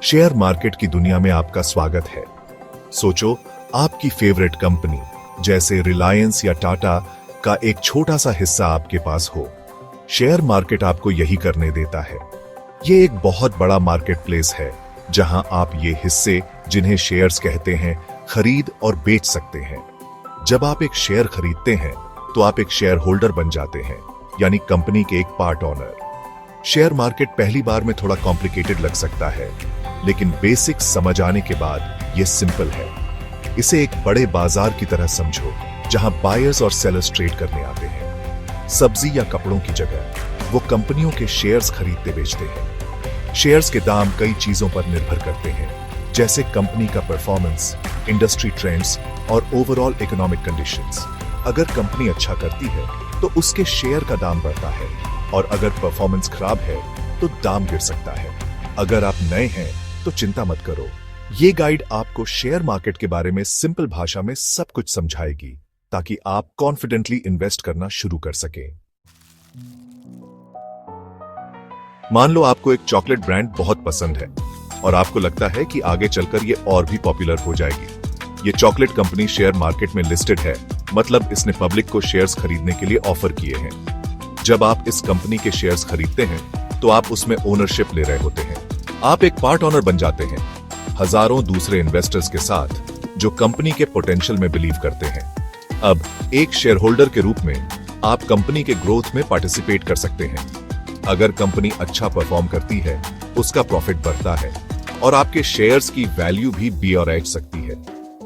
Share market की दुनिया में आपका स्वागत है। सोचो, आपकी फेवरेट कंपनी जैसे रिलायंस या टाटा का एक छोटा सा हिस्सा आपके पास हो। शेयर मार्केट आपको यही करने देता है। ये एक बहुत बड़ा मार्केट प्लेस है जहां आप ये हिस्से, जिन्हें शेयर्स कहते हैं, खरीद और बेच सकते हैं। जब आप एक शेयर खरीदते हैं तो आप एक शेयर होल्डर बन जाते हैं, यानी कंपनी के एक पार्ट ओनर। शेयर मार्केट पहली बार में थोड़ा कॉम्प्लिकेटेड लग सकता है, लेकिन बेसिक्स समझ आने के बाद ये सिंपल है। इसे एक बड़े बाजार की तरह समझो जहां बायर्स और सेलर्स ट्रेड करने आते हैं। सब्जी या कपड़ों की जगह वो कंपनियों के शेयर्स खरीदते बेचते हैं। शेयर्स के दाम कई चीजों पर निर्भर करते हैं, जैसे कंपनी का परफॉर्मेंस, इंडस्ट्री ट्रेंड्स और ओवरऑल इकोनॉमिक कंडीशंस। अगर कंपनी अच्छा करती है तो उसके शेयर का दाम बढ़ता है, और अगर परफॉर्मेंस खराब है तो दाम गिर सकता है। अगर आप नए हैं तो चिंता मत करो, ये गाइड आपको शेयर मार्केट के बारे में सिंपल भाषा में सब कुछ समझाएगी, ताकि आप कॉन्फिडेंटली इन्वेस्ट करना शुरू कर सकें। मान लो आपको एक चॉकलेट ब्रांड बहुत पसंद है और आपको लगता है कि आगे चलकर ये और भी पॉपुलर हो जाएगी। ये चॉकलेट कंपनी शेयर मार्केट में लिस्टेड है, मतलब इसने पब्लिक को शेयर्स खरीदने के लिए ऑफर किए हैं। जब आप इस कंपनी के शेयर्स खरीदते हैं तो आप उसमें ओनरशिप ले रहे होते हैं। आप एक पार्ट ओनर बन जाते हैं, हजारों दूसरे इन्वेस्टर्स के साथ जो कंपनी के पोटेंशियल में बिलीव करते हैं। अब एक शेयर होल्डर के रूप में आप कंपनी के ग्रोथ में पार्टिसिपेट कर सकते हैं। अगर कंपनी अच्छा परफॉर्म करती है, उसका प्रॉफिट बढ़ता है और आपके शेयर्स की वैल्यू भी बढ़ सकती है।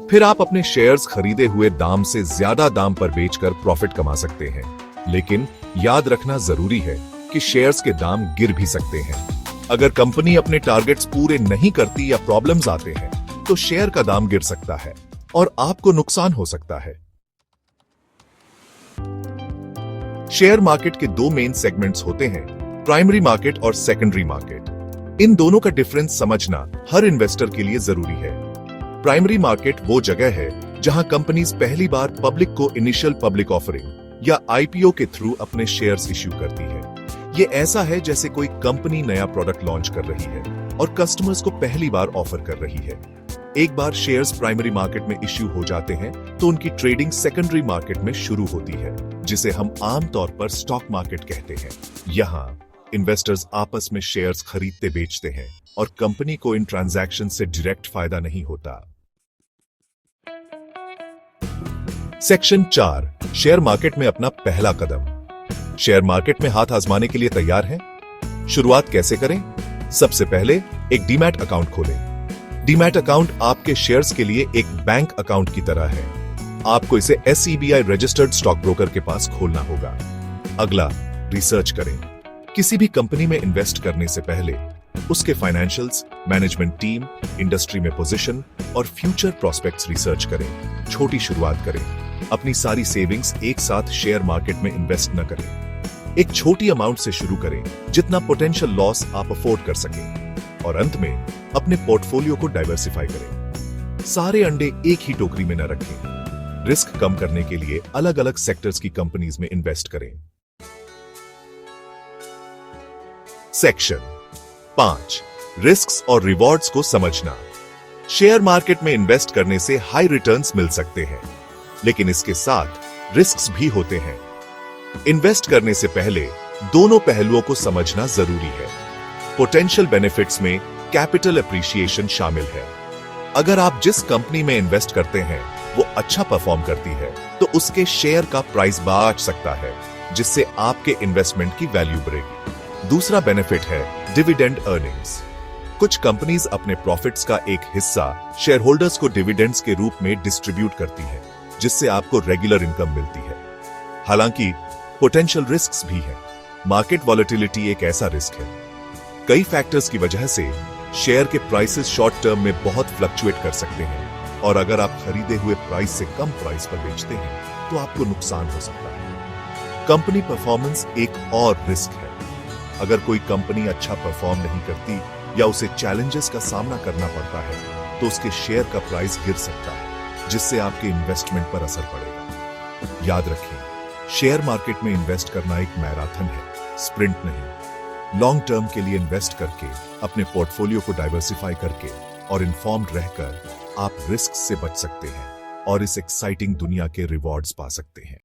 फिर आप अपने शेयर्स खरीदे हुए दाम से ज्यादा दाम पर बेचकर प्रॉफिट कमा सकते हैं। लेकिन याद रखना जरूरी है कि शेयर्स के दाम गिर भी सकते हैं। अगर कंपनी अपने टारगेट्स पूरे नहीं करती या प्रॉब्लम्स आते हैं तो शेयर का दाम गिर सकता है और आपको नुकसान हो सकता है। शेयर मार्केट के दो मेन सेगमेंट्स होते हैं, प्राइमरी मार्केट और सेकेंडरी मार्केट। इन दोनों का डिफरेंस समझना हर इन्वेस्टर के लिए जरूरी है। प्राइमरी मार्केट वो जगह है जहां कंपनीज पहली बार पब्लिक को इनिशियल पब्लिक ऑफरिंग या आईपीओ के थ्रू अपने शेयर्स इश्यू करती है। ये ऐसा है जैसे कोई कंपनी नया प्रोडक्ट लॉन्च कर रही है और कस्टमर्स को पहली बार ऑफर कर रही है। एक बार शेयर्स प्राइमरी मार्केट में इश्यू हो जाते हैं तो उनकी ट्रेडिंग सेकेंडरी मार्केट में शुरू होती है, जिसे हम आमतौर पर स्टॉक मार्केट कहते हैं। यहाँ इन्वेस्टर्स आपस में शेयर्स खरीदते बेचते हैं और कंपनी को इन ट्रांजैक्शन से डायरेक्ट फायदा नहीं होता। सेक्शन 4, शेयर मार्केट में अपना पहला कदम। शेयर मार्केट में हाथ आजमाने के लिए तैयार हैं? शुरुआत कैसे करें? सबसे पहले एक डीमैट अकाउंट खोलें। डीमैट अकाउंट आपके शेयर्स के लिए एक बैंक अकाउंट की तरह है। आपको इसे SEBI रजिस्टर्ड स्टॉक ब्रोकर के पास खोलना होगा। अगला, रिसर्च करें। किसी भी कंपनी में इन्वेस्ट करने से पहले उसके फाइनेंशियल्स, मैनेजमेंट टीम, इंडस्ट्री में पोजीशन और फ्यूचर प्रोस्पेक्ट्स रिसर्च करें। छोटी शुरुआत करें। अपनी सारी सेविंग्स एक साथ शेयर मार्केट में इन्वेस्ट न करें। एक छोटी अमाउंट से शुरू करें, जितना पोटेंशियल लॉस आप अफोर्ड कर सकें, और अंत में अपने पोर्टफोलियो को डाइवर्सिफाई करें। सारे अंडे एक ही टोकरी में न रखें। रिस्क कम करने के लिए अलग अलग सेक्टर्स की कंपनीज में इन्वेस्ट करें। सेक्शन 5, रिस्क्स और रिवॉर्ड्स को समझना। शेयर मार्केट में इन्वेस्ट करने से हाई रिटर्न्स मिल सकते हैं, लेकिन इसके साथ रिस्क्स भी होते हैं। इन्वेस्ट करने से पहले दोनों पहलुओं को समझना जरूरी है। पोटेंशियल बेनिफिट्स में कैपिटल एप्रिसिएशन शामिल है। अगर आप जिस कंपनी में इन्वेस्ट करते हैं वो अच्छा परफॉर्म करती है तो उसके शेयर का प्राइस बढ़ सकता है, जिससे आपके इन्वेस्टमेंट की वैल्यू बढ़ेगी। दूसरा बेनिफिट है डिविडेंड अर्निंग्स। कुछ कंपनीज अपने प्रॉफिट्स का एक हिस्सा शेयर होल्डर्स को डिविडेंड्स के रूप में डिस्ट्रीब्यूट करती है, जिससे आपको रेगुलर इनकम मिलती है। हालांकि पोटेंशियल रिस्क्स भी हैं। मार्केट वॉलेटिलिटी एक ऐसा रिस्क है। कई फैक्टर्स की वजह से शेयर के प्राइसेस शॉर्ट टर्म में बहुत फ्लक्चुएट कर सकते हैं, और अगर आप खरीदे हुए प्राइस से कम प्राइस पर बेचते हैं तो आपको नुकसान हो सकता है। कंपनी परफॉर्मेंस एक और रिस्क है। अगर कोई कंपनी अच्छा परफॉर्म नहीं करती या उसे चैलेंजेस का सामना करना पड़ता है तो उसके शेयर का प्राइस गिर सकता है, जिससे आपके इन्वेस्टमेंट पर असर पड़ेगा। याद रखें, शेयर मार्केट में इन्वेस्ट करना एक मैराथन है, स्प्रिंट नहीं। लॉन्ग टर्म के लिए इन्वेस्ट करके, अपने पोर्टफोलियो को डाइवर्सिफाई करके और इन्फॉर्म्ड रहकर आप रिस्क से बच सकते हैं और इस एक्साइटिंग दुनिया के रिवॉर्ड्स पा सकते हैं।